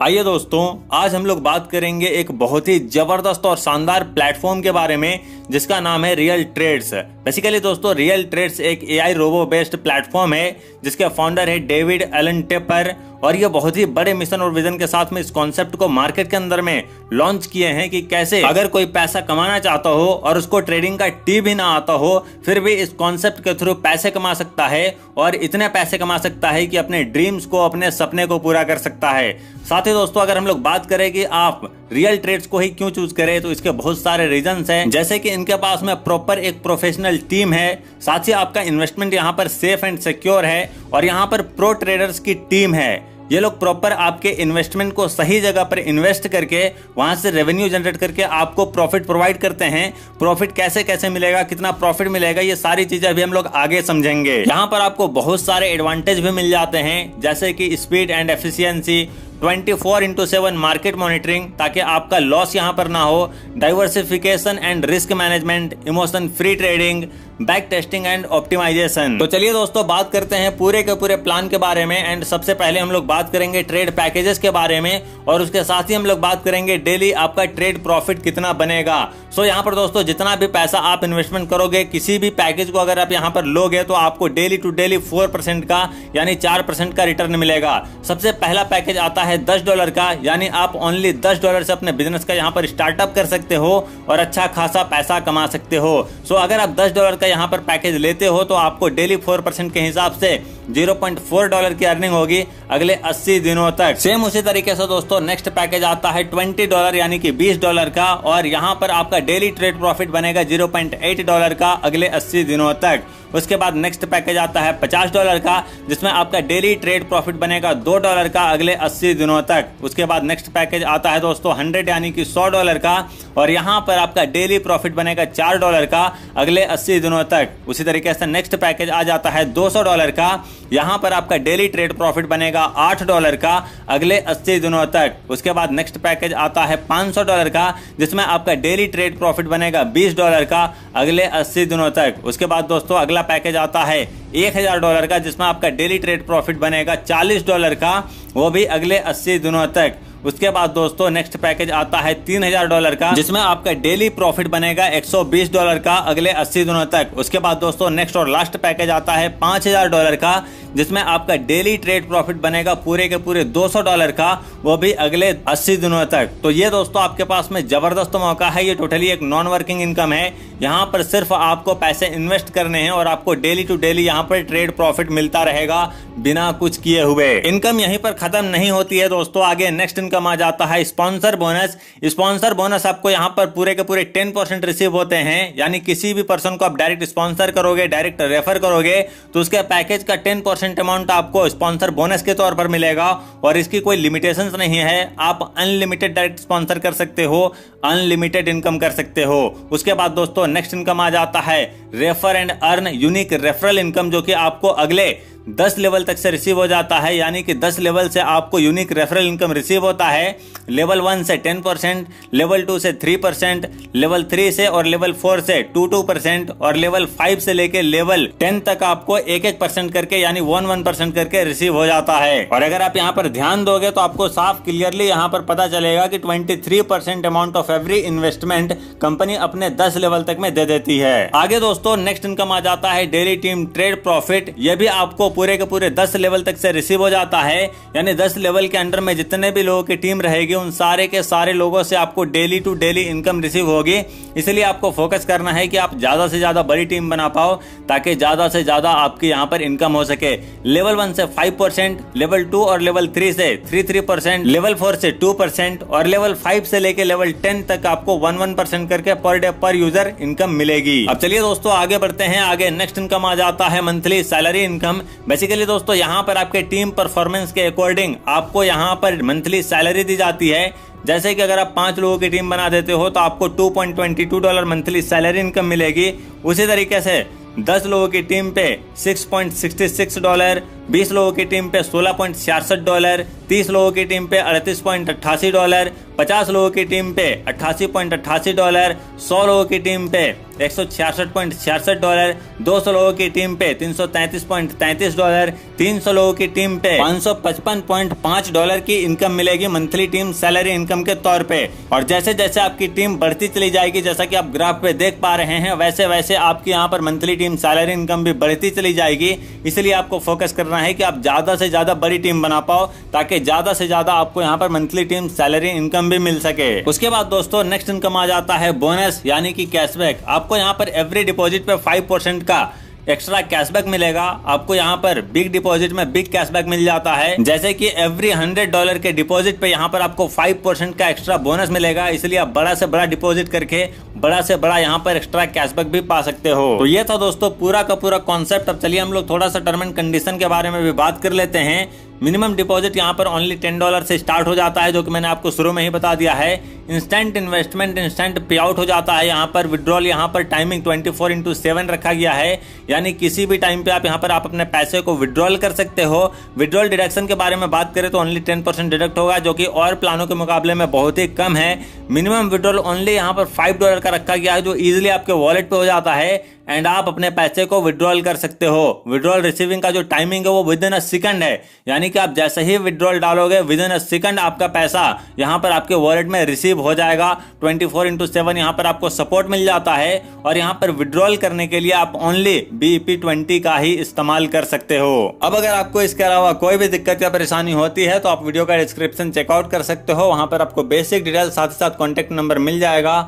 आइए दोस्तों, आज हम लोग बात करेंगे एक बहुत ही जबरदस्त और शानदार प्लेटफॉर्म के बारे में जिसका नाम है रियल ट्रेड्स। बेसिकली दोस्तों, रियल ट्रेड्स एक एआई रोबो बेस्ड प्लेटफॉर्म है जिसके फाउंडर है डेविड एलन टेपर, और ये बहुत ही बड़े मिशन और विजन के साथ में इस कॉन्सेप्ट को मार्केट के अंदर में लॉन्च किए हैं कि कैसे अगर कोई पैसा कमाना चाहता हो और उसको ट्रेडिंग का टी भी ना आता हो फिर भी इस कॉन्सेप्ट के थ्रू पैसे कमा सकता है, और इतने पैसे कमा सकता है कि अपने ड्रीम्स को, अपने सपने को पूरा कर सकता है। साथ ही दोस्तों, अगर हम लोग बात करें कि आप रियल ट्रेड्स को ही क्यों चूज करें, तो इसके बहुत सारे रीजंस हैं, जैसे कि इनके पास में प्रॉपर एक प्रोफेशनल टीम है, साथ ही आपका इन्वेस्टमेंट यहाँ पर सेफ एंड सिक्योर है, और यहाँ पर प्रो ट्रेडर्स की टीम है। ये लोग प्रॉपर आपके इन्वेस्टमेंट को सही जगह पर इन्वेस्ट करके वहां से रेवेन्यू जनरेट करके आपको प्रॉफिट प्रोवाइड करते हैं। प्रॉफिट कैसे कैसे मिलेगा, कितना प्रॉफिट मिलेगा, ये सारी चीजें अभी हम लोग आगे समझेंगे। यहाँ पर आपको बहुत सारे एडवांटेज भी मिल जाते हैं, जैसे कि speed and efficiency, 24/7 market monitoring ताकि आपका लॉस यहाँ पर ना हो, diversification and risk management, emotion free trading, back testing and optimization. तो चलिए दोस्तों, बात करते हैं पूरे के पूरे प्लान के बारे में। एंड सबसे पहले हम लोग बात करेंगे ट्रेड पैकेजेस के बारे में, और उसके साथ ही हम लोग बात करेंगे डेली आपका ट्रेड प्रॉफिट कितना बनेगा। सो यहाँ पर दोस्तों, जितना भी पैसा आप इन्वेस्टमेंट करोगे किसी भी पैकेज को अगर आप यहाँ पर लोगे तो आपको डेली टू डेली 4% का यानी 4% का रिटर्न मिलेगा। सबसे पहला पैकेज आता है $10 का, यानी आप ओनली $10 से अपने बिजनेस का यहाँ पर स्टार्टअप कर सकते हो और अच्छा खासा पैसा कमा सकते हो। सो अगर आप $10 का यहाँ पर पैकेज लेते हो तो आपको डेली 4% के हिसाब से $0.4 की अर्निंग होगी अगले 80 दिनों तक। सेम उसी तरीके से दोस्तों नेक्स्ट पैकेज आता है $20 यानी कि $20 का, और यहाँ पर आपका डेली ट्रेड प्रॉफिट बनेगा $0.8 का अगले 80 दिनों तक। उसके बाद नेक्स्ट पैकेज आता है $50 का, जिसमें आपका डेली ट्रेड प्रॉफिट बनेगा $2 का अगले 80 दिनों तक। उसके बाद नेक्स्ट पैकेज आता है दोस्तों 100 यानी कि $100 का, और यहाँ पर आपका डेली प्रॉफिट बनेगा $4 का अगले 80 दिनों तक। उसी तरीके से नेक्स्ट पैकेज आ जाता है $200 का, यहाँ पर आपका डेली ट्रेड प्रॉफिट बनेगा $8 का अगले 80 दिनों तक। उसके बाद नेक्स्ट पैकेज आता है $500 का, जिसमें आपका डेली ट्रेड प्रॉफिट बनेगा $20 का अगले 80 दिनों तक। उसके बाद दोस्तों अगला पैकेज आता है $1000 का, जिसमें आपका डेली ट्रेड प्रॉफिट बनेगा $40 का, वो भी अगले 80 दिनों तक। उसके बाद दोस्तों नेक्स्ट पैकेज आता है $3000 का, जिसमें आपका डेली प्रॉफिट बनेगा $120 का अगले 80 दिनों तक। उसके बाद दोस्तों नेक्स्ट और लास्ट पैकेज आता है $5000 का, जिसमें आपका डेली ट्रेड प्रॉफिट बनेगा पूरे के पूरे $200 का, वो भी अगले 80 दिनों तक। तो ये दोस्तों आपके पास में जबरदस्त मौका है। ये टोटली एक नॉन वर्किंग इनकम है। यहाँ पर सिर्फ आपको पैसे इन्वेस्ट करने हैं और आपको डेली टू डेली यहाँ पर ट्रेड प्रॉफिट मिलता रहेगा बिना कुछ किए हुए। इनकम यहीं पर खत्म नहीं होती है दोस्तों, आगे नेक्स्ट इनकम आ जाता है स्पॉन्सर बोनस। स्पॉन्सर बोनस आपको यहाँ पर पूरे के पूरे 10% रिसीव होते हैं, यानी किसी भी पर्सन को आप डायरेक्ट स्पॉन्सर करोगे, डायरेक्ट रेफर करोगे तो उसके पैकेज का 10% अमाउंट आपको स्पॉन्सर बोनस के तौर पर मिलेगा, और इसकी कोई लिमिटेशंस नहीं है। आप अनलिमिटेड डायरेक्ट स्पॉन्सर कर सकते हो, अनलिमिटेड इनकम कर सकते हो। उसके बाद दोस्तों नेक्स्ट इनकम आ जाता है refer and earn unique referral income, जो कि आपको अगले 10 लेवल तक से रिसीव हो जाता है, यानी कि 10 लेवल से आपको यूनिक रेफरल इनकम रिसीव होता है। लेवल 1 से 10%, लेवल 2 से 3%, लेवल 3 से और लेवल 4 से 2% और लेवल 5 से लेके लेवल 10 तक आपको 1% करके यानी 1% करके रिसीव हो जाता है। और अगर आप यहाँ पर ध्यान दोगे तो आपको साफ क्लियरली यहाँ पर पता चलेगा कि 23% amount of every investment company अपने 10 लेवल तक में दे देती है। आगे दोस्तों नेक्स्ट इनकम आ जाता है डेली टीम ट्रेड प्रॉफिट। यह भी आपको पूरे के पूरे 10 लेवल तक से रिसीव हो जाता है, यानी 10 लेवल के अंडर में जितने भी लोगों की टीम रहेगी उन सारे के सारे लोगों से आपको daily to daily income receive होगी। इसलिए आपको फोकस करना है कि आप ज्यादा से ज्यादा बड़ी टीम बना पाओ ताकि ज्यादा से ज्यादा आपकी यहाँ पर इनकम हो सके। लेवल 1 से 5%, लेवल 2 और लेवल 3 से 3%, लेवल 4 से 2% और लेवल 5 से लेके लेवल 10 तक आपको 1% करके पर डे पर यूजर इनकम मिलेगी। अब चलिए दोस्तों आगे बढ़ते हैं। आगे नेक्स्ट इनकम आ जाता है मंथली सैलरी इनकम। बेसिकली दोस्तों यहाँ पर आपके टीम परफॉर्मेंस के अकॉर्डिंग आपको यहाँ पर मंथली सैलरी दी जाती है। जैसे कि अगर आप 5 लोगों की टीम बना देते हो तो आपको $2.22 मंथली सैलरी इनकम मिलेगी। उसी तरीके से 10 लोगों की टीम पे $6.66, 20 लोगों की टीम पे $16.66, 30 लोगों की टीम पे $38.88, 50 लोगों की टीम पे $88.88, 100 लोगों की टीम पे $166.66, 200 लोगों की टीम पे $333.33, 300 लोगों की टीम पे $555.5 की इनकम मिलेगी मंथली टीम सैलरी इनकम के तौर पे। और जैसे जैसे आपकी टीम बढ़ती चली जाएगी, जैसा कि आप ग्राफ पे देख पा रहे हैं, वैसे वैसे आपकी यहाँ पर मंथली टीम सैलरी इनकम भी बढ़ती चली जाएगी। इसलिए आपको फोकस करना है कि आप ज्यादा से ज्यादा बड़ी टीम बना पाओ, ताकि ज्यादा से ज्यादा आपको यहाँ पर मंथली टीम सैलरी इनकम भी मिल सके। उसके बाद दोस्तों नेक्स्ट इनकम आ जाता है बोनस यानी कि कैशबैक। आपको यहाँ पर एवरी डिपॉजिट पे 5% का एक्स्ट्रा कैशबैक मिलेगा। आपको यहाँ पर बिग डिपॉजिट में बिग कैशबैक मिल जाता है, जैसे कि एवरी $100 के डिपॉजिट पे यहाँ पर आपको 5% का एक्स्ट्रा बोनस मिलेगा। इसलिए आप बड़ा से बड़ा डिपॉजिट करके बड़ा से बड़ा यहाँ पर एक्स्ट्रा कैशबैक भी पा सकते हो। तो ये था दोस्तों पूरा का पूरा कॉन्सेप्ट। अब चलिए हम लोग थोड़ा सा टर्म एंड कंडीशन के बारे में भी बात कर लेते हैं। मिनिमम डिपॉजिट यहाँ पर ओनली $10 से स्टार्ट हो जाता है, जो कि मैंने आपको शुरू में ही बता दिया है। इंस्टेंट इन्वेस्टमेंट इंस्टेंट पे आउट हो जाता है। यहाँ पर विड्रॉल यहाँ पर टाइमिंग 24/7 रखा गया है, यानी किसी भी टाइम पे आप यहाँ पर आप अपने पैसे को विड्रॉल कर सकते हो। विड्रॉल डिडक्शन के बारे में बात करें तो ओनली 10% डिडक्ट होगा, जो कि और प्लानों के मुकाबले में बहुत ही कम है। मिनिमम विड्रॉल ओनली यहाँ पर $5 का रखा गया है, जो इजिली आपके वॉलेट पे हो जाता है एंड आप अपने पैसे को विड्रॉल कर सकते हो। विड्रॉल रिसीविंग का जो टाइमिंग है वो विदिन अ सेकंड है, यानी कि आप जैसे ही विड्रॉल डालोगे विदिन अ सेकंड आपका पैसा यहाँ पर आपके वॉलेट में रिसीव हो जाएगा। 24/7 यहाँ पर आपको सपोर्ट मिल जाता है। और यहाँ पर विड्रॉल करने के लिए आप ओनली BEP20 का ही इस्तेमाल कर सकते हो। अब अगर आपको इसके अलावा कोई भी दिक्कत या परेशानी होती है तो आप वीडियो का डिस्क्रिप्शन चेकआउट कर सकते हो। वहां पर आपको बेसिक डिटेल साथ ही साथ कॉन्टेक्ट नंबर मिल जाएगा।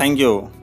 Thank you.